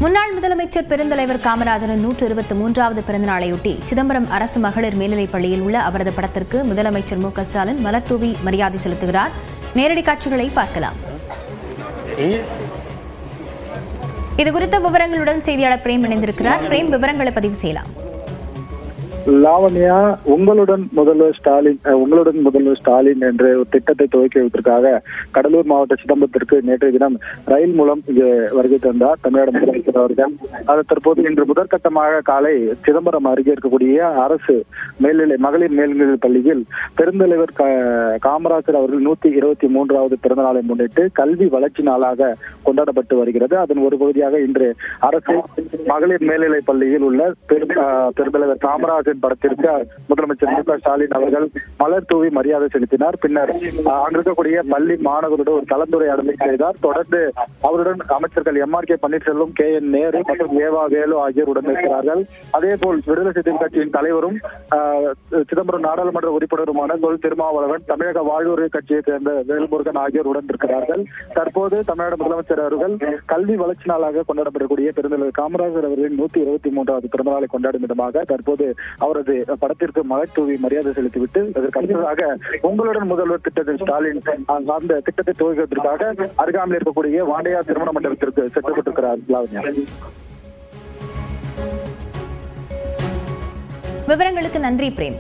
முன்னாள் முதலமைச்சர் பெருந்தலைவர் காமராஜரின் 123வது பிறந்தநாளையொட்டி சிதம்பரம் அரசு மகளிர் மேல்நிலைப் பள்ளியில் உள்ள அவரது படத்திற்கு முதலமைச்சர் மு.க.ஸ்டாலின் மலர்தூவி மரியாதை செலுத்துகிறார். நேரடி காட்சிகளை பார்க்கலாம். இதுகுறித்த விவரங்களுடன் செய்தியாளர் பிரேம் இணைந்திருக்கிறார். பிரேம், விவரங்களை பதிவு செய்யலாம். லாவண்யா, உங்களுடன் முதல்வர் ஸ்டாலின் என்ற ஒரு திட்டத்தை துவக்கி வைப்பதற்காக கடலூர் மாவட்ட சிதம்பரத்திற்கு நேற்றைய தினம் ரயில் மூலம் வருகை தந்தார் தமிழ்நாடு முதலமைச்சர் அவர்கள். அது தற்போது இன்று முதற்கட்டமாக காலை சிதம்பரம் அருகே இருக்கக்கூடிய அரசு மகளிர் மேல்நிலைப் பள்ளியில் பெருந்தலைவர் காமராஜர் அவர்கள் 123வது பிறந்த நாளை முன்னிட்டு கல்வி வளர்ச்சி நாளாக கொண்டாடப்பட்டு வருகிறது. அதன் ஒரு பகுதியாக இன்று அரசு மகளிர் மேல்நிலைப் பள்ளியில் உள்ள பெருந்தலைவர் காமராஜர் படத்திற்கு முதலமைச்சர் மு.க. ஸ்டாலின் அவர்கள் மலர் தூவி மரியாதை செலுத்தினார். பின்னர் அங்கிருக்கக்கூடிய பள்ளி மாணவர்களுடன் ஒரு கலந்துரையாடலை செய்தார். தொடர்ந்து அவருடன் அமைச்சர்கள் எம்.ஆர்.கே. பன்னீர்செல்வம், கே.என். நேரு மற்றும் ஏவா வேலு ஆகியோர் உடன் இருக்கிறார்கள். அதேபோல் விடுதலை சிறுத்தைகள் கட்சியின் தலைவரும் சிதம்பரம் நாடாளுமன்ற உறுப்பினருமான தொல் திருமாவளவன், தமிழக வாழ்வுரிமை கட்சியை சேர்ந்த வேல்முருகன் ஆகியோர் உடன் இருக்கிறார்கள். தற்போது தமிழ்நாடு முதலமைச்சர் அவர்கள் கல்வி வளர்ச்சி நாளாக கொண்டாடப்படக்கூடிய பெருந்தலைவர் காமராஜர் அவர்களின் 123வது பிறந்த நாளை கொண்டாடும் விதமாக தற்போது அவரது படத்திற்கு மலர் தூவி மரியாதை செலுத்திவிட்டு அதற்கு அடுத்ததாக உங்களுடன் முதல்வர் திட்டத்தில் ஸ்டாலின் அந்த திட்டத்தை துவக்குவதற்காக அருகாமையில் இருக்கக்கூடிய வாண்டையார் திருமண மண்டபத்திற்கு செல்லப்பட்டிருக்கிறார். விவரங்களுக்கு நன்றி பிரேம்.